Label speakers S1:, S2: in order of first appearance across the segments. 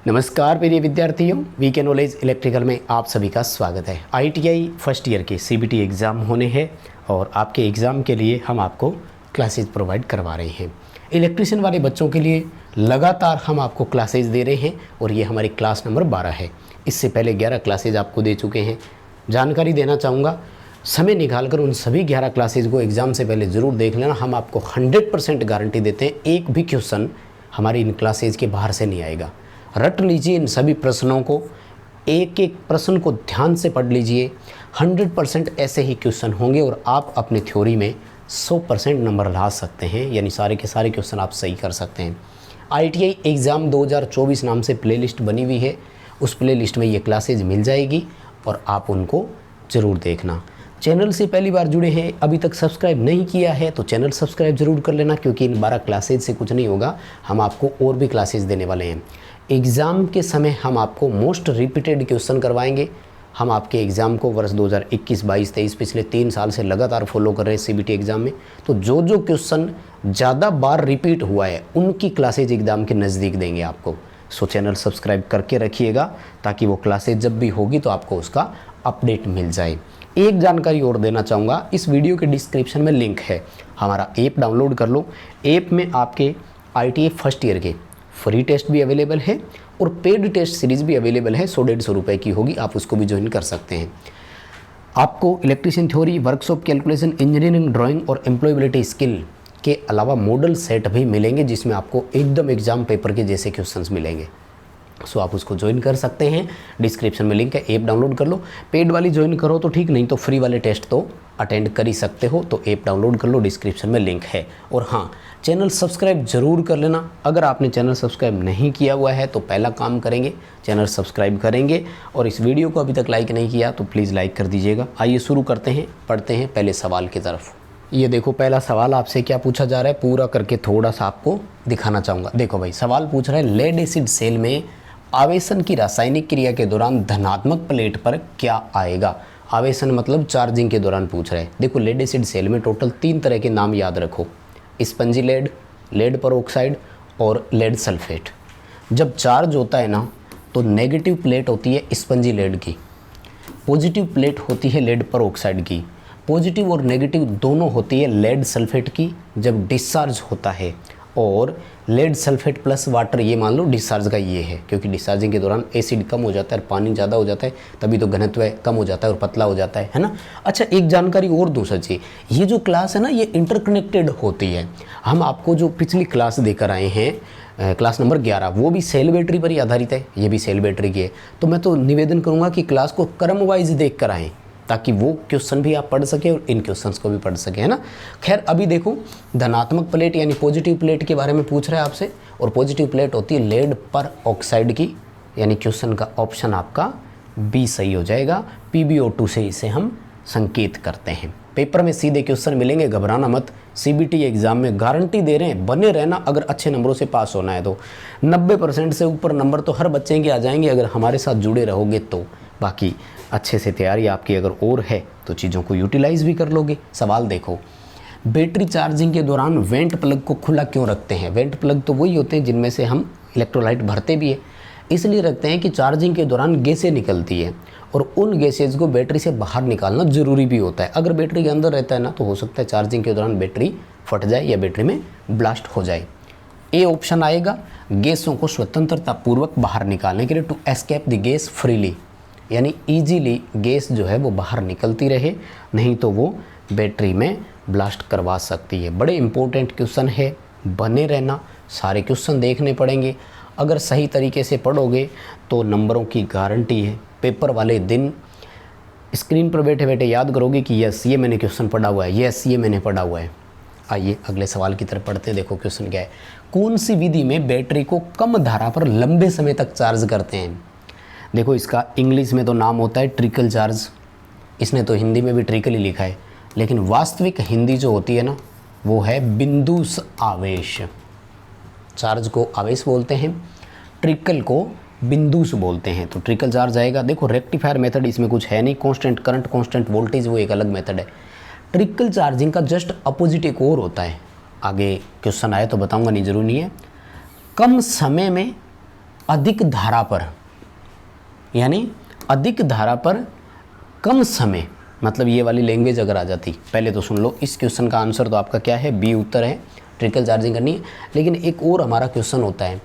S1: नमस्कार प्रिय विद्यार्थियों, वीके नॉलेज इलेक्ट्रिकल में आप सभी का स्वागत है। आईटीआई फर्स्ट ईयर के सीबीटी एग्ज़ाम होने हैं और आपके एग्ज़ाम के लिए हम आपको क्लासेस प्रोवाइड करवा रहे हैं। इलेक्ट्रिशियन वाले बच्चों के लिए लगातार हम आपको क्लासेस दे रहे हैं और ये हमारी क्लास नंबर 12 है। इससे पहले 11 क्लासेज आपको दे चुके हैं। जानकारी देना चाहूँगा, समय निकालकर उन सभी 11 क्लासेज को एग्ज़ाम से पहले ज़रूर देख लेना। हम आपको 100% गारंटी देते हैं, एक भी क्वेश्चन हमारी इन क्लासेज के बाहर से नहीं आएगा। रट लीजिए इन सभी प्रश्नों को, एक एक प्रश्न को ध्यान से पढ़ लीजिए। 100% ऐसे ही क्वेश्चन होंगे और आप अपनी थ्योरी में 100% नंबर ला सकते हैं, यानी सारे के सारे क्वेश्चन आप सही कर सकते हैं। आईटीआई एग्ज़ाम 2024 नाम से प्लेलिस्ट बनी हुई है, उस प्लेलिस्ट में ये क्लासेज मिल जाएगी और आप उनको ज़रूर देखना। चैनल से पहली बार जुड़े हैं, अभी तक सब्सक्राइब नहीं किया है तो चैनल सब्सक्राइब ज़रूर कर लेना, क्योंकि इन 12 क्लासेज से कुछ नहीं होगा, हम आपको और भी क्लासेज देने वाले हैं। एग्ज़ाम के समय हम आपको मोस्ट रिपीटेड क्वेश्चन करवाएंगे। हम आपके एग्ज़ाम को वर्ष 2021, 22, 23 पिछले 3 साल से लगातार फॉलो कर रहे हैं सीबीटी एग्ज़ाम में। तो जो जो क्वेश्चन ज़्यादा बार रिपीट हुआ है उनकी क्लासेज एग्ज़ाम के नज़दीक देंगे आपको। सो चैनल सब्सक्राइब करके रखिएगा ताकि वो क्लासेज जब भी होगी तो आपको उसका अपडेट मिल जाए। एक जानकारी और देना चाहूँगा, इस वीडियो के डिस्क्रिप्शन में लिंक है, हमारा ऐप डाउनलोड कर लो। ऐप में आपके आईटीआई फर्स्ट ईयर के फ्री टेस्ट भी अवेलेबल है और पेड टेस्ट सीरीज़ भी अवेलेबल है, 100-150 रुपये की होगी, आप उसको भी ज्वाइन कर सकते हैं। आपको electrician theory, workshop calculation, engineering drawing और एम्प्लॉयबिलिटी स्किल के अलावा मॉडल सेट भी मिलेंगे, जिसमें आपको एकदम एग्जाम पेपर के जैसे क्वेश्चंस मिलेंगे। सो आप उसको ज्वाइन कर सकते हैं, डिस्क्रिप्शन में लिंक है, ऐप डाउनलोड कर लो। पेड वाली ज्वाइन करो तो ठीक, नहीं तो फ्री वाले टेस्ट तो अटेंड कर ही सकते हो। तो ऐप डाउनलोड कर लो, डिस्क्रिप्शन में लिंक है। और हाँ, चैनल सब्सक्राइब ज़रूर कर लेना। अगर आपने चैनल सब्सक्राइब नहीं किया हुआ है तो पहला काम करेंगे, चैनल सब्सक्राइब करेंगे। और इस वीडियो को अभी तक लाइक नहीं किया तो प्लीज़ लाइक कर दीजिएगा। आइए शुरू करते हैं, पढ़ते हैं पहले सवाल की तरफ। ये देखो, पहला सवाल आपसे क्या पूछा जा रहा है, पूरा करके थोड़ा सा आपको दिखाना चाहूँगा। देखो भाई, सवाल पूछ रहा है लेड एसिड सेल में आवेशन की रासायनिक क्रिया के दौरान धनात्मक प्लेट पर क्या आएगा। आवेशन मतलब चार्जिंग के दौरान पूछ रहे हैं। देखो, लेड एसिड सेल में टोटल 3 तरह के नाम याद रखो, स्पंजी लेड, लेड परऑक्साइड और लेड सल्फेट। जब चार्ज होता है ना तो नेगेटिव प्लेट होती है स्पंजी लेड की, पॉजिटिव प्लेट होती है लेड परऑक्साइड की। पॉजिटिव और नेगेटिव दोनों होती है लेड सल्फेट की जब डिस्चार्ज होता है, और लेड सल्फेट प्लस वाटर, ये मान लो डिस्चार्ज का ये है, क्योंकि डिस्चार्जिंग के दौरान एसिड कम हो जाता है, पानी ज़्यादा हो जाता है, तभी तो घनत्व कम हो जाता है और पतला हो जाता है ना। अच्छा, एक जानकारी और दूँ सच्ची, ये जो क्लास है ना ये इंटरकनेक्टेड होती है। हम आपको जो पिछली क्लास देकर आए हैं, क्लास नंबर 11, वो भी सेल बैटरी पर ही आधारित है, ये भी सेल बैटरी की है। तो मैं तो निवेदन करूँगा कि क्लास को क्रम वाइज देख कर आएँ, ताकि वो क्वेश्चन भी आप पढ़ सके और इन क्वेश्चंस को भी पढ़ सके, है ना। खैर, अभी देखो, धनात्मक प्लेट यानी पॉजिटिव प्लेट के बारे में पूछ रहा है आपसे, और पॉजिटिव प्लेट होती है लेड पर ऑक्साइड की, यानी क्वेश्चन का ऑप्शन आपका बी सही हो जाएगा। PbO2 से इसे हम संकेत करते हैं। पेपर में सीधे क्वेश्चन मिलेंगे, घबराना मत। सीबीटी एग्जाम में गारंटी दे रहे हैं, बने रहना अगर अच्छे नंबरों से पास होना है तो। 90% से ऊपर नंबर तो हर बच्चे के आ जाएंगे अगर हमारे साथ जुड़े रहोगे तो। बाकी अच्छे से तैयारी आपकी अगर और है तो चीज़ों को यूटिलाइज भी कर लोगे। सवाल देखो, बैटरी चार्जिंग के दौरान वेंट प्लग को खुला क्यों रखते हैं। वेंट प्लग तो वही होते हैं जिनमें से हम इलेक्ट्रोलाइट भरते भी है, इसलिए रखते हैं कि चार्जिंग के दौरान गैसें निकलती है और उन गैसेज को बैटरी से बाहर निकालना ज़रूरी भी होता है। अगर बैटरी के अंदर रहता है ना तो हो सकता है चार्जिंग के दौरान बैटरी फट जाए या बैटरी में ब्लास्ट हो जाए। ए ऑप्शन आएगा, गैसों को स्वतंत्रतापूर्वक बाहर निकालने के लिए, to escape the gas freely, यानी ईजीली गैस जो है वो बाहर निकलती रहे, नहीं तो वो बैटरी में ब्लास्ट करवा सकती है। बड़े इंपॉर्टेंट क्वेश्चन है, बने रहना, सारे क्वेश्चन देखने पड़ेंगे। अगर सही तरीके से पढ़ोगे तो नंबरों की गारंटी है। पेपर वाले दिन स्क्रीन पर बैठे बैठे याद करोगे कि यस ये मैंने क्वेश्चन पढ़ा हुआ है, यस ये मैंने पढ़ा हुआ है। आइए अगले सवाल की तरफ पढ़ते हैं। देखो क्वेश्चन क्या है, कौन सी विधि में बैटरी को कम धारा पर लंबे समय तक चार्ज करते हैं। देखो, इसका इंग्लिश में तो नाम होता है ट्रिकल चार्ज, इसने तो हिंदी में भी ट्रिकल ही लिखा है, लेकिन वास्तविक हिंदी जो होती है ना वो है बिंदुस आवेश। चार्ज को आवेश बोलते हैं, ट्रिकल को बिंदुस बोलते हैं, तो ट्रिकल चार्ज आएगा। देखो, रेक्टिफायर मेथड इसमें कुछ है नहीं, कांस्टेंट करंट कांस्टेंट वोल्टेज वो एक अलग मेथड है। ट्रिकल चार्जिंग का जस्ट अपोजिट एक और होता है, आगे क्वेश्चन आए तो बताऊंगा, नहीं जरूरी नहीं है। कम समय में अधिक धारा पर, यानी अधिक धारा पर कम समय, मतलब ये वाली लैंग्वेज अगर आ जाती, पहले तो सुन लो, इस क्वेश्चन का आंसर तो आपका क्या है, बी उत्तर है, ट्रिकल चार्जिंग करनी है। लेकिन एक और हमारा क्वेश्चन होता है,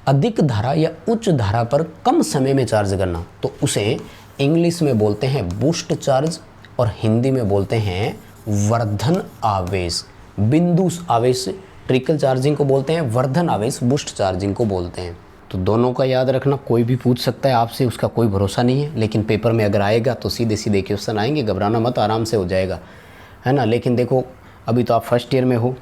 S1: अधिक धारा या उच्च धारा पर कम समय में चार्ज करना, तो उसे इंग्लिश में बोलते हैं बूस्ट चार्ज और हिंदी में बोलते हैं वर्धन आवेश। बिंदु आवेश ट्रिकल चार्जिंग को बोलते हैं, वर्धन आवेश बूस्ट चार्जिंग को बोलते हैं। तो दोनों का याद रखना, कोई भी पूछ सकता है आपसे, उसका कोई भरोसा नहीं है, लेकिन पेपर में अगर आएगा तो सीधे सीधे क्वेश्चन आएंगे, घबराना मत, आराम से हो जाएगा, है ना। लेकिन देखो अभी तो आप फर्स्ट ईयर में हो,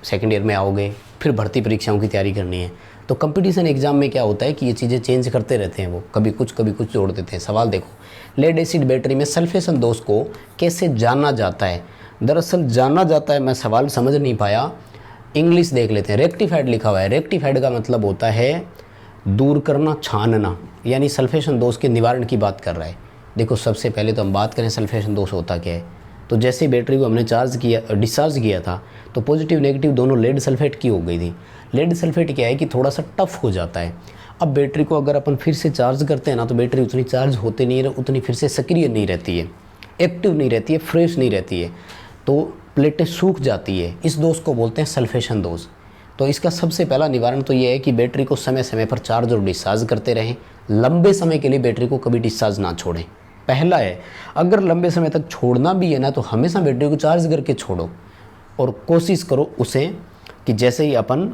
S1: सेकंड ईयर में आओगे, फिर भर्ती परीक्षाओं की तैयारी करनी है, तो कंपटीशन एग्जाम में क्या होता है कि ये चीज़ें चेंज करते रहते हैं, वो कभी कुछ जोड़ देते हैं। सवाल देखो, लेड एसिड बैटरी में सल्फेशन दोष को कैसे जाना जाता है। दरअसल जाना जाता है, मैं सवाल समझ नहीं पाया, इंग्लिश देख लेते हैं। रेक्टिफाइड लिखा हुआ है, रेक्टिफाइड का मतलब होता है दूर करना, छानना, यानी सल्फेशन दोष के निवारण की बात कर रहा है। देखो सबसे पहले तो हम बात करें सल्फेशन दोष होता क्या है। तो जैसे बैटरी को हमने डिस्चार्ज किया था तो पॉजिटिव नेगेटिव दोनों लेड सल्फेट की हो गई थी। लेड सल्फेट क्या है कि थोड़ा सा टफ हो जाता है। अब बैटरी को अगर अपन फिर से चार्ज करते हैं ना, तो बैटरी उतनी चार्ज होती नहीं है, उतनी फिर से सक्रिय नहीं रहती है, एक्टिव नहीं रहती है, फ्रेश नहीं रहती है, तो प्लेटें सूख जाती है। इस दोष को बोलते हैं सल्फेशन दोष। तो इसका सबसे पहला निवारण तो ये है कि बैटरी को समय समय पर चार्ज और डिस्चार्ज करते रहें, लंबे समय के लिए बैटरी को कभी डिस्चार्ज ना छोड़ें। पहला है, अगर लंबे समय तक छोड़ना भी है ना, तो हमेशा बैटरी को चार्ज करके छोड़ो और कोशिश करो उसे कि जैसे ही अपन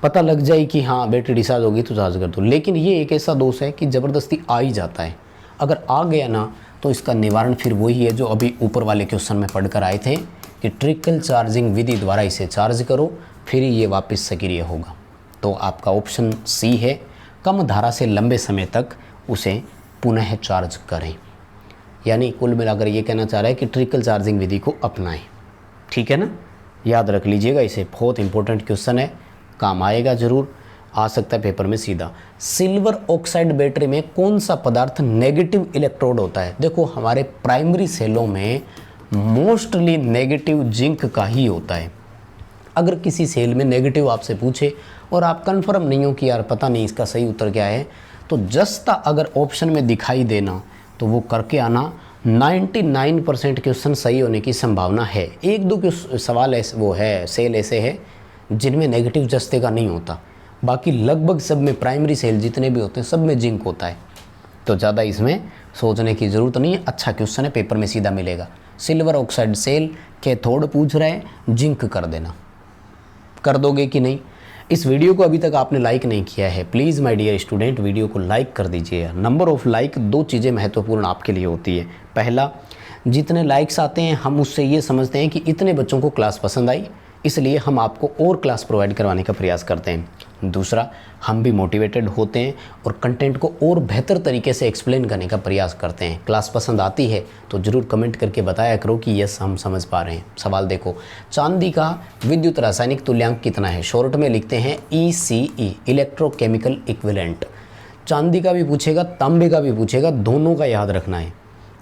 S1: पता लग जाए कि हाँ बैटरी डिस्चार्ज होगी तो चार्ज कर दो। लेकिन ये एक ऐसा दोष है कि ज़बरदस्ती आ ही जाता है, अगर आ गया ना तो इसका निवारण फिर वही है जो अभी ऊपर वाले क्वेश्चन में पढ़कर आए थे कि ट्रिकल चार्जिंग विधि द्वारा इसे चार्ज करो, फिर ये वापस सक्रिय होगा। तो आपका ऑप्शन सी है, कम धारा से लंबे समय तक उसे पुनः चार्ज करें। यानी कुल मिलाकर ये कहना चाह रहा है कि ट्रिकल चार्जिंग विधि को अपनाएं। ठीक है ना, याद रख लीजिएगा इसे, बहुत इंपॉर्टेंट क्वेश्चन है, काम आएगा जरूर, आ सकता है पेपर में सीधा। सिल्वर ऑक्साइड बैटरी में कौन सा पदार्थ नेगेटिव इलेक्ट्रोड होता है। देखो हमारे प्राइमरी सेलों में मोस्टली नेगेटिव जिंक का ही होता है। अगर किसी सेल में नेगेटिव आपसे पूछे और आप कंफर्म नहीं हो कि यार पता नहीं इसका सही उत्तर क्या है, तो जस्ता अगर ऑप्शन में दिखाई देना तो वो करके आना। 99% क्वेश्चन सही होने की संभावना है। एक दो सवाल ऐसे वो है, सेल ऐसे है जिनमें नेगेटिव जस्ते का नहीं होता, बाकी लगभग सब में प्राइमरी सेल जितने भी होते हैं सब में जिंक होता है। तो ज़्यादा इसमें सोचने की ज़रूरत नहीं है, अच्छा क्वेश्चन है, पेपर में सीधा मिलेगा। सिल्वर ऑक्साइड सेल कैथोड पूछ रहे हैं, जिंक कर देना। कर दोगे कि नहीं। इस वीडियो को अभी तक आपने लाइक नहीं किया है, please my dear student video को लाइक कर दीजिए। नंबर ऑफ़ लाइक, दो चीज़ें महत्वपूर्ण आपके लिए होती है। पहला, जितने लाइक्स आते हैं हम उससे ये समझते हैं कि इतने बच्चों को क्लास पसंद आई, इसलिए हम आपको और क्लास प्रोवाइड करवाने का प्रयास करते हैं। दूसरा, हम भी मोटिवेटेड होते हैं और कंटेंट को और बेहतर तरीके से एक्सप्लेन करने का प्रयास करते हैं। क्लास पसंद आती है तो ज़रूर कमेंट करके बताया करो कि यस हम समझ पा रहे हैं। सवाल देखो, चांदी का विद्युत रासायनिक तुल्यांक कितना है। शॉर्ट में लिखते हैं ECE, इलेक्ट्रोकेमिकल इक्विवेलेंट। चांदी का भी पूछेगा, तांबे का भी पूछेगा, दोनों का याद रखना है।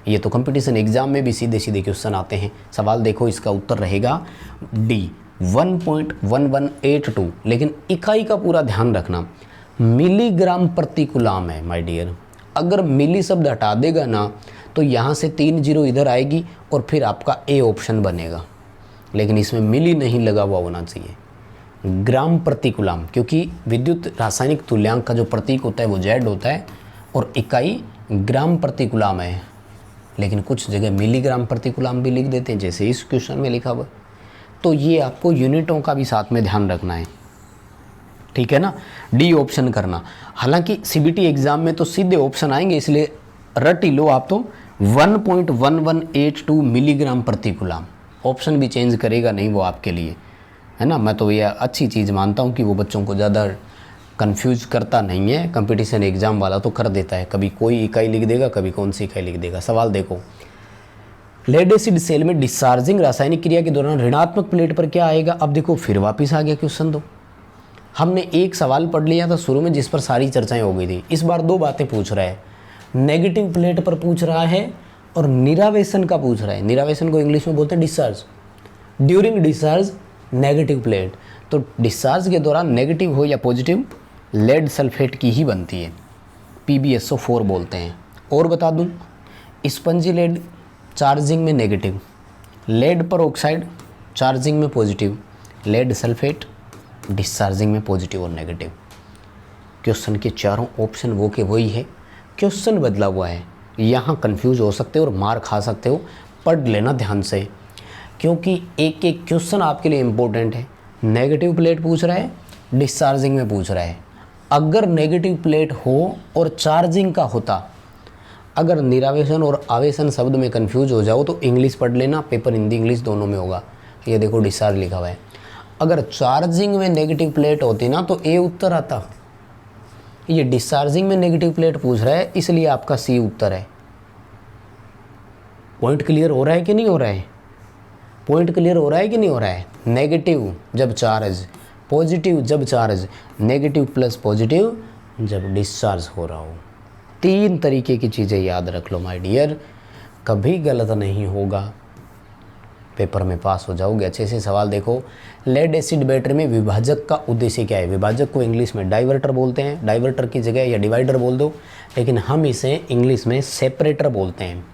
S1: ये तो कंपटीशन एग्जाम में भी सीधे सीधे क्वेश्चन आते हैं। सवाल देखो, इसका उत्तर रहेगा डी 1.1182। लेकिन इकाई का पूरा ध्यान रखना, मिलीग्राम प्रति कूलाम है माय डियर। अगर मिली शब्द हटा देगा ना तो यहाँ से 3 जीरो इधर आएगी और फिर आपका ए ऑप्शन बनेगा, लेकिन इसमें मिली नहीं लगा हुआ होना चाहिए, ग्राम प्रति कूलाम, क्योंकि विद्युत रासायनिक तुल्यांक का जो प्रतीक होता है वो जेड होता है और इकाई ग्राम प्रति कूलाम है। लेकिन कुछ जगह मिलीग्राम प्रति कूलाम भी लिख देते हैं, जैसे इस क्वेश्चन में लिखा हुआ। तो ये आपको यूनिटों का भी साथ में ध्यान रखना है, ठीक है ना। डी ऑप्शन करना। हालांकि सीबीटी एग्जाम में तो सीधे ऑप्शन आएंगे, इसलिए रट ही लो आप तो 1.1182 मिलीग्राम प्रति कूलाम। ऑप्शन भी चेंज करेगा नहीं वो आपके लिए, है ना। मैं तो ये अच्छी चीज़ मानता हूँ कि वो बच्चों को ज़्यादा कंफ्यूज करता नहीं है। कंपटीशन एग्जाम वाला तो कर देता है, कभी कोई इकाई लिख देगा, कभी कौन सी इकाई लिख देगा। सवाल देखो, लेड एसिड सेल में डिस्चार्जिंग रासायनिक क्रिया के दौरान ऋणात्मक प्लेट पर क्या आएगा। अब देखो फिर वापस आ गया क्वेश्चन। तो हमने एक सवाल पढ़ लिया था शुरू में जिस पर सारी चर्चाएं हो गई थी, इस बार दो बातें पूछ रहा है। नेगेटिव प्लेट पर पूछ रहा है और निरावेशन का पूछ रहा है। निरावेशन को इंग्लिश में बोलते हैं discharge. During discharge negative plate, तो डिस्चार्ज के दौरान नेगेटिव हो या पॉजिटिव लेड सल्फेट की ही बनती है, PbSO4 बोलते हैं। और बता दूं, स्पंजी लेड चार्जिंग में नेगेटिव, लेड पर ऑक्साइड चार्जिंग में पॉजिटिव, लेड सल्फेट डिस्चार्जिंग में पॉजिटिव और नेगेटिव। क्वेश्चन के चारों ऑप्शन वो के वही है, क्वेश्चन बदला हुआ है। यहाँ कंफ्यूज हो सकते हो और मार खा सकते हो, पढ़ लेना ध्यान से, क्योंकि एक एक क्वेश्चन आपके लिए इम्पोर्टेंट है। नेगेटिव प्लेट पूछ रहा है, डिस्चार्जिंग में पूछ रहा है। अगर नेगेटिव प्लेट हो और चार्जिंग का होता, अगर निरावेशन और आवेशन शब्द में कंफ्यूज हो जाओ तो इंग्लिश पढ़ लेना, पेपर हिंदी इंग्लिश दोनों में होगा। ये देखो डिस्चार्ज लिखा हुआ है, अगर चार्जिंग में नेगेटिव प्लेट होती ना तो ए उत्तर आता। ये डिस्चार्जिंग में नेगेटिव प्लेट पूछ रहा है, इसलिए आपका सी उत्तर है। पॉइंट क्लियर हो रहा है कि नहीं हो रहा है? पॉइंट क्लियर हो रहा है कि नहीं हो रहा है? नेगेटिव जब चार्ज, पॉजिटिव जब चार्ज, नेगेटिव प्लस पॉजिटिव जब डिस्चार्ज हो रहा हो। 3 तरीके की चीज़ें याद रख लो माय डियर, कभी गलत नहीं होगा, पेपर में पास हो जाओगे। अच्छे से सवाल देखो। लेड एसिड बैटरी में विभाजक का उद्देश्य क्या है? विभाजक को इंग्लिश में डाइवर्टर बोलते हैं, डाइवर्टर की जगह या डिवाइडर बोल दो, लेकिन हम इसे इंग्लिश में सेपरेटर बोलते हैं,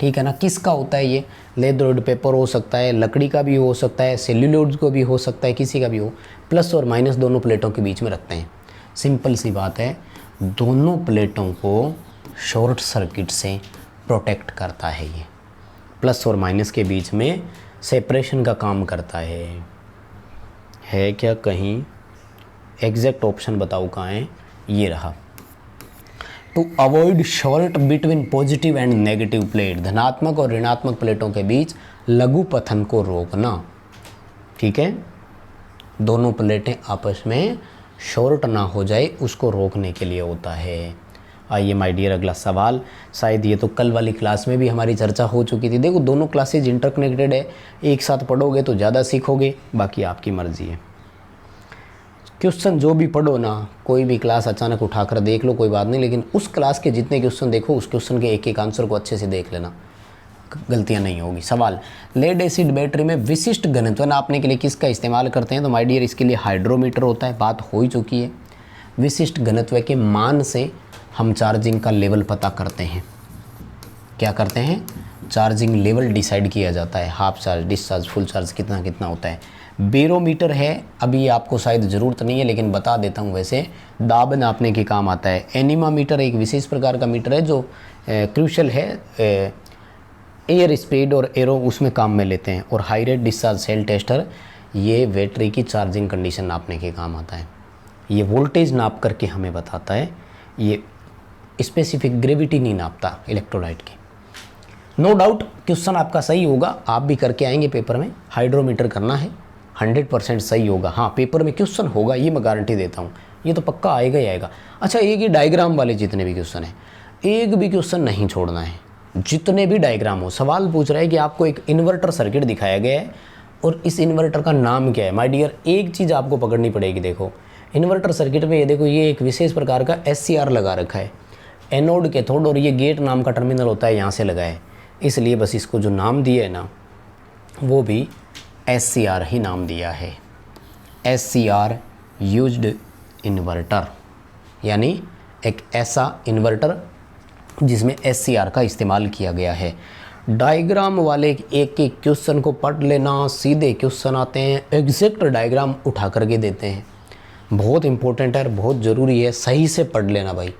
S1: ठीक है ना। किसका होता है ये? लेदर पेपर हो सकता है, लकड़ी का भी हो सकता है, सेल्यूलोज को भी हो सकता है, किसी का भी हो। प्लस और माइनस दोनों प्लेटों के बीच में रखते हैं। सिंपल सी बात है, दोनों प्लेटों को शॉर्ट सर्किट से प्रोटेक्ट करता है ये, प्लस और माइनस के बीच में सेपरेशन का काम करता है क्या कहीं? एग्जैक्ट ऑप्शन बताओ कहाँ है? ये रहा। To avoid short between positive and negative plate, धनात्मक और ऋणात्मक प्लेटों के बीच लघु पथन को रोकना, ठीक है। दोनों प्लेटें आपस में शॉर्ट ना हो जाए, उसको रोकने के लिए होता है। आइए माय डियर अगला सवाल, शायद ये तो कल वाली क्लास में भी हमारी चर्चा हो चुकी थी। देखो दोनों क्लासेज इंटरकनेक्टेड है, एक साथ पढ़ोगे तो ज़्यादा सीखोगे, बाकी आपकी मर्जी है। क्वेश्चन जो भी पढ़ो ना, कोई भी क्लास अचानक उठाकर देख लो कोई बात नहीं, लेकिन उस क्लास के जितने क्वेश्चन देखो उस क्वेश्चन के एक एक आंसर को अच्छे से देख लेना, गलतियां नहीं होगी। सवाल, लेड एसिड बैटरी में विशिष्ट घनत्व नापने के लिए किसका इस्तेमाल करते हैं? तो माय डियर इसके लिए हाइड्रोमीटर होता है, बात हो ही चुकी है। विशिष्ट घनत्व के मान से हम चार्जिंग का लेवल पता करते हैं। क्या करते हैं? चार्जिंग लेवल डिसाइड किया जाता है, half charge, discharge, full charge कितना कितना होता है। बेरोमीटर है, अभी आपको शायद ज़रूरत नहीं है लेकिन बता देता हूँ, वैसे दाब नापने के काम आता है। एनीमामीटर एक विशेष प्रकार का मीटर है जो क्रूशल है, एयर स्पीड और एरो उसमें काम में लेते हैं। और high rate discharge cell tester, ये बैटरी की चार्जिंग कंडीशन नापने के काम आता है। ये वोल्टेज नाप करके हमें बताता है, ये स्पेसिफिक ग्रेविटी नहीं नापता इलेक्ट्रोलाइट की। नो डाउट क्वेश्चन आपका सही होगा, आप भी करके आएंगे पेपर में। हाइड्रोमीटर करना है, 100% सही होगा। हाँ, पेपर में क्वेश्चन होगा, ये मैं गारंटी देता हूँ, ये तो पक्का आएगा ही आएगा। अच्छा, एक ही डायग्राम वाले जितने भी क्वेश्चन हैं, एक भी क्वेश्चन नहीं छोड़ना है, जितने भी डायग्राम हो। सवाल पूछ रहा है कि आपको एक इन्वर्टर सर्किट दिखाया गया है और इस इन्वर्टर का नाम क्या है। माय डियर एक चीज़ आपको पकड़नी पड़ेगी। देखो इन्वर्टर सर्किट में ये देखो, ये एक विशेष प्रकार का SCR लगा रखा है, एनोड कैथोड, और ये गेट नाम का टर्मिनल होता है, यहाँ से लगा है, इसलिए बस इसको जो नाम दिया है ना वो भी SCR ही नाम दिया है। SCR यूज्ड इन्वर्टर, यानी एक ऐसा इन्वर्टर जिसमें SCR का इस्तेमाल किया गया है। डायग्राम वाले एक एक क्वेश्चन को पढ़ लेना, सीधे क्वेश्चन आते हैं, एग्जैक्ट डायग्राम उठा करके देते हैं। बहुत इंपॉर्टेंट है, बहुत ज़रूरी है, सही से पढ़ लेना भाई,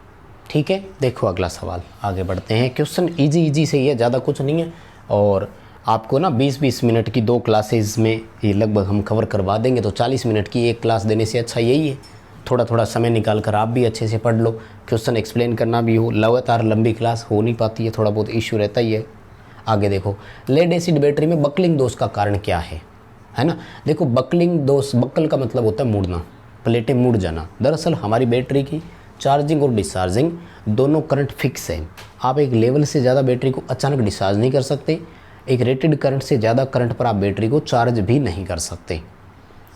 S1: ठीक है। देखो अगला सवाल, आगे बढ़ते हैं। क्वेश्चन इजी से ही है, ज़्यादा कुछ नहीं है, और आपको ना 20-20 मिनट की 2 क्लासेज में ये लगभग हम कवर करवा देंगे। तो 40 मिनट की एक क्लास देने से अच्छा यही है, थोड़ा थोड़ा समय निकाल कर आप भी अच्छे से पढ़ लो, क्वेश्चन एक्सप्लेन करना भी हो। लगातार लंबी क्लास हो नहीं पाती है, थोड़ा बहुत इश्यू रहता ही है। आगे देखो, लेड एसिड बैटरी में बकलिंग दोष का कारण क्या है ना। देखो बकलिंग दोष, बकल का मतलब होता है मुड़ना, प्लेटें मुड़ जाना। दरअसल हमारी बैटरी की चार्जिंग और डिस्चार्जिंग दोनों करंट फिक्स है। आप एक लेवल से ज़्यादा बैटरी को अचानक डिस्चार्ज नहीं कर सकते, एक रेटेड करंट से ज़्यादा करंट पर आप बैटरी को चार्ज भी नहीं कर सकते।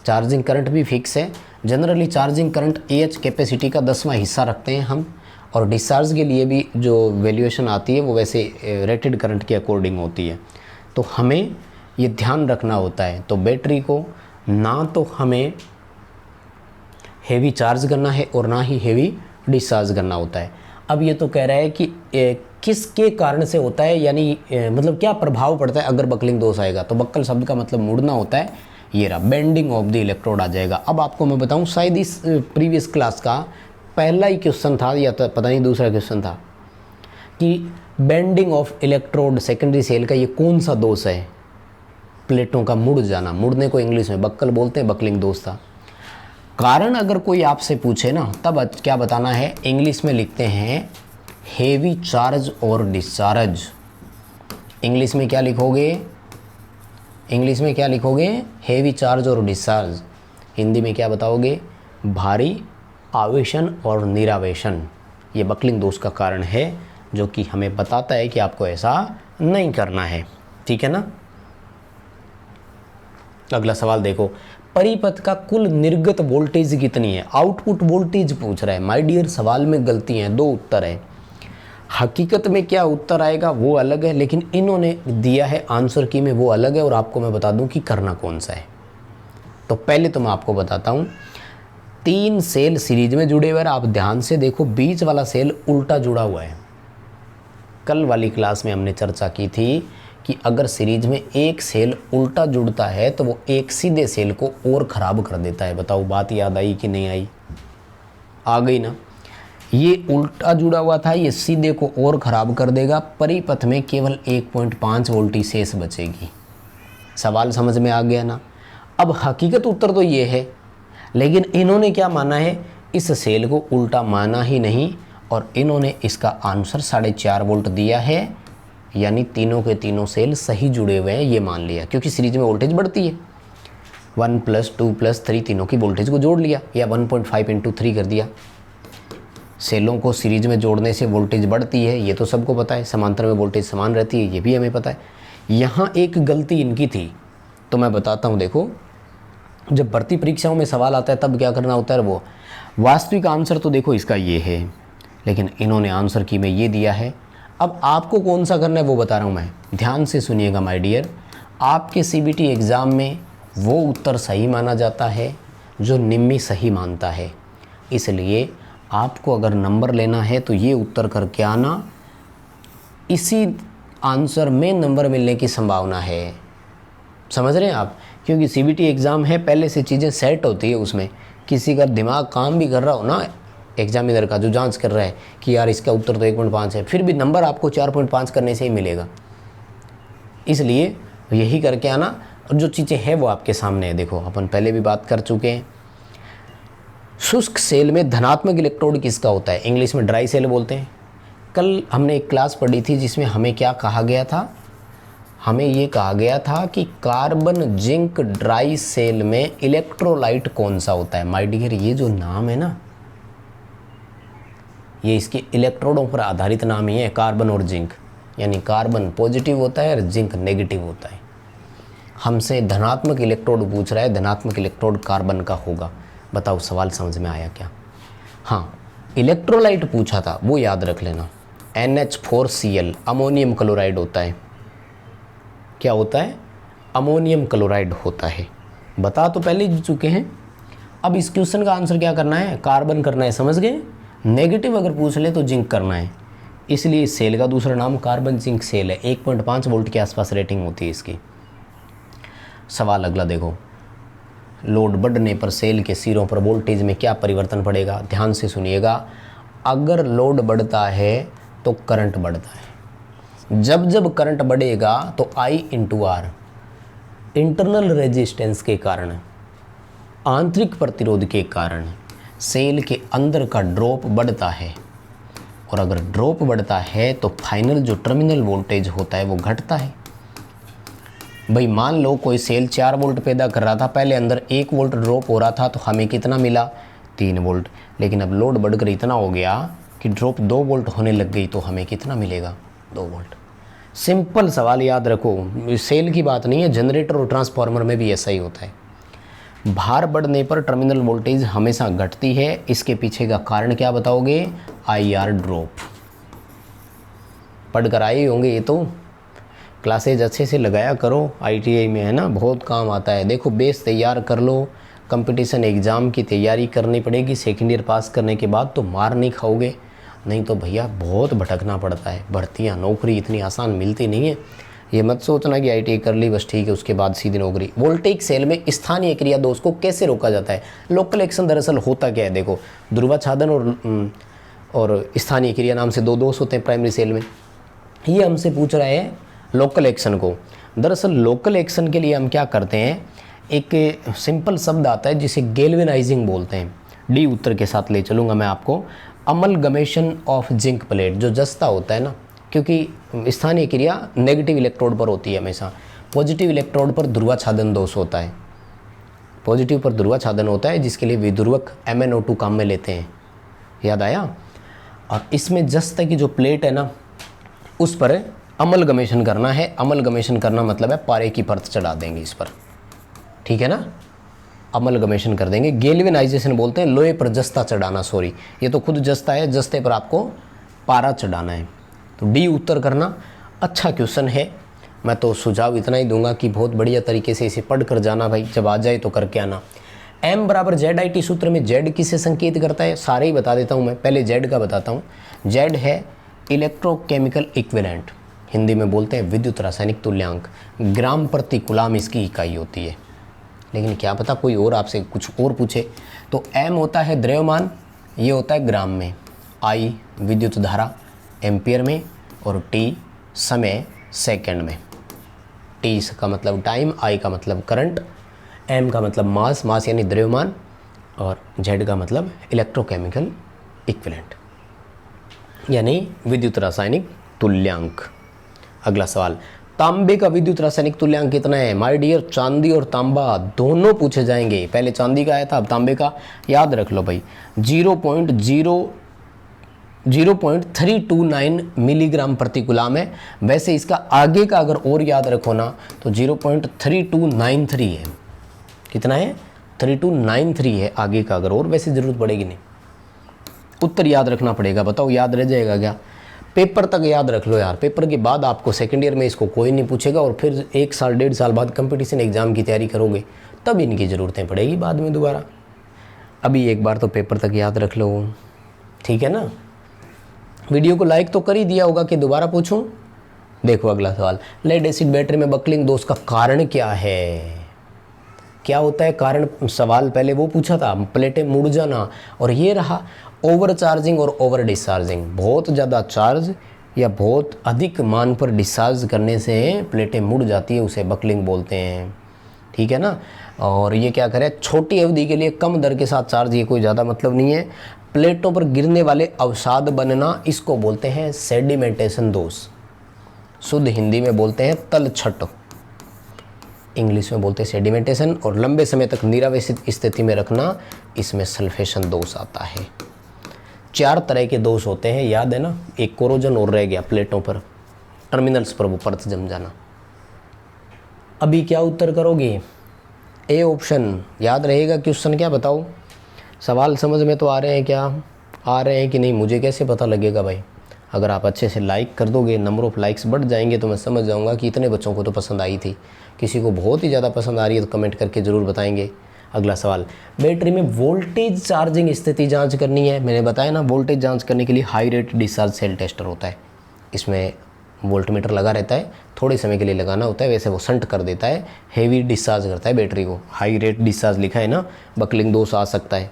S1: चार्जिंग करंट भी फिक्स है। Generally charging current AH capacity का 10वां हिस्सा रखते हैं हम, और डिस्चार्ज के लिए भी जो वैल्यूएशन आती है वो वैसे रेटेड करंट के अकॉर्डिंग होती है। तो हमें ये ध्यान रखना होता है। तो बैटरी को ना तो हमें हेवी चार्ज करना है और ना ही हेवी डिस्चार्ज करना होता है। अब ये तो कह रहा है कि किसके कारण से होता है, यानी मतलब क्या प्रभाव पड़ता है अगर बकलिंग दोष आएगा। तो बक्कल शब्द का मतलब मुड़ना होता है, ये रहा बेंडिंग ऑफ द इलेक्ट्रोड आ जाएगा। अब आपको मैं बताऊं, शायद इस प्रीवियस क्लास का पहला ही क्वेश्चन था या तो पता नहीं दूसरा क्वेश्चन था कि bending of electrode secondary cell का ये कौन सा दोष है, प्लेटों का मुड़ जाना। मुड़ने को इंग्लिश में बक्कल बोलते हैं, बकलिंग दोष था। कारण अगर कोई आपसे पूछे ना, तब क्या बताना है, इंग्लिश में लिखते हैं हेवी चार्ज और डिस्चार्ज। इंग्लिश में क्या लिखोगे, इंग्लिश में क्या लिखोगे, हेवी चार्ज और डिस्चार्ज। हिंदी में क्या बताओगे, भारी आवेशन और निरावेशन। ये बकलिंग दोष का कारण है जो कि हमें बताता है कि आपको ऐसा नहीं करना है, ठीक है ना। अगला सवाल देखो, परिपथ का कुल निर्गत वोल्टेज कितनी है। आउटपुट वोल्टेज पूछ रहा है। माय डियर, सवाल में गलती है, दो उत्तर है। हकीकत में क्या उत्तर आएगा वो अलग है, लेकिन इन्होंने दिया है आंसर की में वो अलग है, और आपको मैं बता दूं कि करना कौन सा है। तो पहले तो मैं आपको बताता हूं, 3 सेल सीरीज में जुड़े हुए हैं। आप ध्यान से देखो, बीच वाला सेल उल्टा जुड़ा हुआ है। कल वाली क्लास में हमने चर्चा की थी कि अगर सीरीज में एक सेल उल्टा जुड़ता है तो वो एक सीधे सेल को और ख़राब कर देता है। बताओ बात याद आई कि नहीं आई, आ गई ना। ये उल्टा जुड़ा हुआ था, ये सीधे को और ख़राब कर देगा। परिपथ में केवल 1.5 वोल्ट ही शेष बचेगी। सवाल समझ में आ गया ना। अब हकीकत उत्तर तो ये है, लेकिन इन्होंने क्या माना है, इस सेल को उल्टा माना ही नहीं, और इन्होंने इसका आंसर 4.5 वोल्ट दिया है, यानी तीनों के तीनों सेल सही जुड़े हुए हैं ये मान लिया, क्योंकि सीरीज में वोल्टेज बढ़ती है। 1 + 2 + 3 तीनों की वोल्टेज को जोड़ लिया, या 1.5 × 3 कर दिया। सेलों को सीरीज में जोड़ने से वोल्टेज बढ़ती है, ये तो सबको पता है। समांतर में वोल्टेज समान रहती है, ये भी हमें पता है। यहाँ एक गलती इनकी थी, तो मैं बताता हूँ। देखो, जब भर्ती परीक्षाओं में सवाल आता है तब क्या करना होता है, वो वास्तविक आंसर तो देखो इसका ये है, लेकिन इन्होंने आंसर की में ये दिया है। अब आपको कौन सा करना है वो बता रहा हूँ मैं, ध्यान से सुनिएगा माय डियर। आपके सीबीटी एग्ज़ाम में वो उत्तर सही माना जाता है जो निम्मी सही मानता है। इसलिए आपको अगर नंबर लेना है तो ये उत्तर करके आना, इसी आंसर में नंबर मिलने की संभावना है। समझ रहे हैं आप, क्योंकि सीबीटी एग्ज़ाम है, पहले से चीज़ें सेट होती है। उसमें किसी का दिमाग काम भी कर रहा हो ना, एग्जामिनर का जो जांच कर रहा है कि यार इसका उत्तर तो 1.5 है, फिर भी नंबर आपको 4.5 करने से ही मिलेगा। इसलिए यही करके आना, और जो चीज़ें हैं वो आपके सामने है। देखो, अपन पहले भी बात कर चुके हैं। शुष्क सेल में धनात्मक इलेक्ट्रोड किसका होता है, इंग्लिश में ड्राई सेल बोलते हैं। कल हमने एक क्लास पढ़ी थी जिसमें हमें क्या कहा गया था, हमें ये कहा गया था कि कार्बन जिंक ड्राई सेल में इलेक्ट्रोलाइट कौन सा होता है। माय डियर, ये जो नाम है ना, ये इसके इलेक्ट्रोडों पर आधारित नाम ही है, कार्बन और जिंक। यानी कार्बन पॉजिटिव होता है और जिंक नेगेटिव होता है। हमसे धनात्मक इलेक्ट्रोड पूछ रहा है, धनात्मक इलेक्ट्रोड कार्बन का होगा। बताओ सवाल समझ में आया क्या। हाँ, इलेक्ट्रोलाइट पूछा था, वो याद रख लेना। NH4Cl अमोनियम क्लोराइड होता है। क्या होता है, अमोनियम क्लोराइड होता है। बता तो पहले ही चुके हैं। अब इस क्वेश्चन का आंसर क्या करना है, कार्बन करना है, समझ गए। नेगेटिव अगर पूछ ले तो जिंक करना है। इसलिए इस सेल का दूसरा नाम कार्बन जिंक सेल है। 1.5 वोल्ट के आसपास रेटिंग होती है इसकी। सवाल अगला देखो, लोड बढ़ने पर सेल के सिरों पर वोल्टेज में क्या परिवर्तन पड़ेगा। ध्यान से सुनिएगा, अगर लोड बढ़ता है तो करंट बढ़ता है। जब जब करंट बढ़ेगा तो I × R, इंटरनल रेजिस्टेंस के कारण, आंतरिक प्रतिरोध के कारण सेल के अंदर का ड्रॉप बढ़ता है, और अगर ड्रॉप बढ़ता है तो फाइनल जो टर्मिनल वोल्टेज होता है वो घटता है। भाई मान लो कोई सेल 4 वोल्ट पैदा कर रहा था, पहले अंदर 1 वोल्ट ड्रॉप हो रहा था, तो हमें कितना मिला, 3 वोल्ट। लेकिन अब लोड बढ़कर इतना हो गया कि ड्रॉप 2 वोल्ट होने लग गई, तो हमें कितना मिलेगा, 2 वोल्ट। सिंपल सवाल याद रखो, सेल की बात नहीं है, जनरेटर और ट्रांसफार्मर में भी ऐसा ही होता है। भार बढ़ने पर टर्मिनल वोल्टेज हमेशा घटती है। इसके पीछे का कारण क्या बताओगे, IR ड्रॉप। पढ़कर आए होंगे ये तो, क्लासेज अच्छे से लगाया करो, आईटीआई में है ना, बहुत काम आता है। देखो बेस तैयार कर लो, कंपटीशन एग्ज़ाम की तैयारी करनी पड़ेगी सेकेंड ईयर पास करने के बाद, तो मार नहीं खाओगे। नहीं तो भैया बहुत भटकना पड़ता है, भर्तियाँ नौकरी इतनी आसान मिलती नहीं है। ये मत सोचना कि आईटीआई कर ली बस ठीक है उसके बाद सीधी नौकरी। वोल्टेइक सेल में स्थानीय क्रिया दोष को कैसे रोका जाता है? लोकल एक्शन दरअसल होता क्या है, देखो ध्रुवाच्छादन और स्थानीय क्रिया नाम से 2 दोष होते हैं प्राइमरी सेल में। ये हमसे पूछ रहा है लोकल एक्शन को। दरअसल लोकल एक्शन के लिए हम क्या करते हैं, एक सिंपल शब्द आता है जिसे गैल्वेनाइजिंग बोलते हैं। डी उत्तर के साथ ले चलूँगा मैं आपको। अमलगमेशन ऑफ जिंक प्लेट, जो जस्ता होता है ना, क्योंकि स्थानीय क्रिया नेगेटिव इलेक्ट्रोड पर होती है हमेशा, पॉजिटिव इलेक्ट्रोड पर ध्रुवाच्छादन दोष होता है। पॉजिटिव पर ध्रुवाच्छादन होता है जिसके लिए विध्रुवक MnO2 काम में लेते हैं, याद आया। और इसमें जस्ता की जो प्लेट है ना उस पर अमलगमेशन करना है। अमलगमेशन करना मतलब है पारे की परत चढ़ा देंगे इस पर, ठीक है ना, अमलगमेशन कर देंगे। गैल्वेनाइजेशन बोलते हैं लोहे पर जस्ता चढ़ाना, सॉरी ये तो खुद जस्ता है, जस्ते पर आपको पारा चढ़ाना है। तो डी उत्तर करना। अच्छा क्वेश्चन है, मैं तो सुझाव इतना ही दूंगा कि बहुत बढ़िया तरीके से इसे पढ़ कर जाना भाई, जब आ जाए तो करके आना। M = ZIT सूत्र में Z किसे संकेत करता है, सारे ही बता देता हूँ मैं, पहले Z का बताता हूँ। Z है इलेक्ट्रोकेमिकल इक्विवेलेंट, हिंदी में बोलते हैं विद्युत रासायनिक तुल्यांक। ग्राम प्रति कूलाम इसकी इकाई होती है, लेकिन क्या पता कोई और आपसे कुछ और पूछे। तो M होता है द्रव्यमान, ये होता है ग्राम में, I विद्युत धारा एम्पियर में, और T समय सेकंड में। T का मतलब टाइम, I का मतलब करंट, M का मतलब मास, मास यानी द्रव्यमान, और Z का मतलब इलेक्ट्रोकेमिकल इक्विवेलेंट यानी विद्युत रासायनिक तुल्यांक। अगला सवाल, तांबे का विद्युत रासायनिक तुल्यांक कितना है? माय डियर, चांदी और तांबा दोनों पूछे जाएंगे। पहले चांदी का आया था, अब तांबे का। याद रख लो भाई, 0.329 मिलीग्राम प्रति कूलाम है। वैसे इसका आगे का अगर और याद रखो ना तो 0.3293 है। कितना है? 3293 है आगे का, अगर और वैसे ज़रूरत पड़ेगी नहीं। उत्तर याद रखना पड़ेगा, बताओ याद रह जाएगा क्या? पेपर तक याद रख लो यार, पेपर के बाद आपको सेकेंड ईयर में इसको कोई नहीं पूछेगा, और फिर 1 साल 1.5 साल बाद कंपटीशन एग्जाम की तैयारी करोगे तब इनकी ज़रूरतें पड़ेगी बाद में दोबारा। अभी एक बार तो पेपर तक याद रख लो, ठीक है ना। वीडियो को लाइक तो कर ही दिया होगा कि दोबारा पूछूं। देखो अगला सवाल, लेड एसिड बैटरी में बकलिंग दोष का कारण क्या है? क्या होता है कारण? सवाल पहले वो पूछा था, प्लेटें मुड़ जाना, और ये रहा ओवर चार्जिंग और ओवर डिस्चार्जिंग। बहुत ज़्यादा चार्ज या बहुत अधिक मान पर डिस्चार्ज करने से प्लेटें मुड़ जाती है, उसे बकलिंग बोलते हैं, ठीक है ना। और ये क्या करे, छोटी अवधि के लिए कम दर के साथ चार्ज, ये कोई ज़्यादा मतलब नहीं है। प्लेटों पर गिरने वाले अवसाद बनना, इसको बोलते हैं सेडिमेंटेशन दोष। शुद्ध हिंदी में बोलते हैं तलछट, इंग्लिश में बोलते हैं सेडिमेंटेशन। और लंबे समय तक निरावेशित स्थिति में रखना, इसमें सल्फेशन दोष आता है। 4 तरह के दोष होते हैं, याद है ना। एक कोरोजन और रह गया, प्लेटों पर टर्मिनल्स पर वो परत जम जाना। अभी क्या उत्तर करोगे? ए ऑप्शन याद रहेगा क्वेश्चन क्या, बताओ। सवाल समझ में तो आ रहे हैं क्या? आ रहे हैं कि नहीं मुझे कैसे पता लगेगा भाई? अगर आप अच्छे से लाइक कर दोगे, नंबर ऑफ़ लाइक्स बढ़ जाएंगे, तो मैं समझ जाऊंगा कि इतने बच्चों को तो पसंद आई थी। किसी को बहुत ही ज़्यादा पसंद आ रही है तो कमेंट करके ज़रूर बताएंगे। अगला सवाल, बैटरी में वोल्टेज चार्जिंग स्थिति जांच करनी है। मैंने बताया ना, वोल्टेज जांच करने के लिए high rate discharge cell tester होता है। इसमें वोल्टमीटर लगा रहता है, थोड़े समय के लिए लगाना होता है, वैसे वो संट कर देता है, हेवी डिस्चार्ज करता है बैटरी को। हाई रेट डिस्चार्ज लिखा है ना, बकलिंग दोष आ सकता है।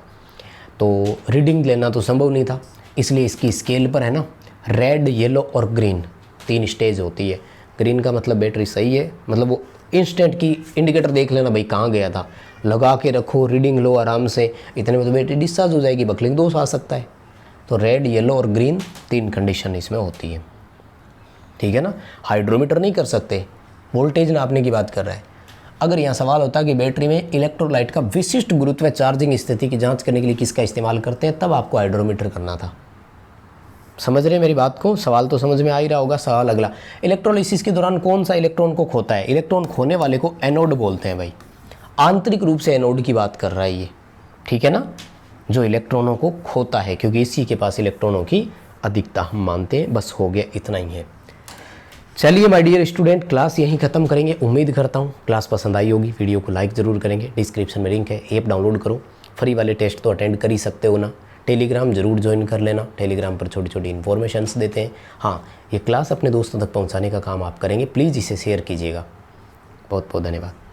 S1: तो रीडिंग लेना तो संभव नहीं था, इसलिए इसकी स्केल पर है ना, रेड, येलो और ग्रीन 3 स्टेज होती है। ग्रीन का मतलब बैटरी सही है, मतलब वो इंस्टेंट की इंडिकेटर देख लेना भाई कहाँ गया था, लगा के रखो, रीडिंग लो आराम से, इतने में तो बैटरी डिस्चार्ज हो जाएगी, बकलिंग दोष आ सकता है। तो रेड, येलो और ग्रीन 3 कंडीशन इसमें होती है, ठीक है ना। हाइड्रोमीटर नहीं कर सकते, वोल्टेज नापने की बात कर रहा है। अगर यहाँ सवाल होता कि बैटरी में इलेक्ट्रोलाइट का विशिष्ट गुरुत्व चार्जिंग स्थिति की जांच करने के लिए किसका इस्तेमाल करते हैं, तब आपको हाइड्रोमीटर करना था। समझ रहे मेरी बात को? सवाल तो समझ में आ ही रहा होगा। सवाल अगला, इलेक्ट्रोलिसिस के दौरान कौन सा इलेक्ट्रॉन को खोता है? इलेक्ट्रॉन खोने वाले को एनोड बोलते हैं भाई। आंतरिक रूप से एनोड की बात कर रहा है ये, ठीक है ना, जो इलेक्ट्रॉनों को खोता है, क्योंकि इसी के पास इलेक्ट्रॉनों की अधिकता हम मानते हैं। बस हो गया, इतना ही है। चलिए माय डियर स्टूडेंट, क्लास यहीं ख़त्म करेंगे। उम्मीद करता हूँ क्लास पसंद आई होगी। वीडियो को लाइक ज़रूर करेंगे। डिस्क्रिप्शन में लिंक है, ऐप डाउनलोड करो। फ्री वाले टेस्ट तो अटेंड कर ही सकते हो ना। टेलीग्राम ज़रूर ज्वाइन कर लेना, टेलीग्राम पर छोटी छोटी इन्फॉर्मेशंस देते हैं। हाँ, ये क्लास अपने दोस्तों तक पहुँचाने का काम आप करेंगे। प्लीज़ इसे शेयर कीजिएगा। बहुत बहुत धन्यवाद।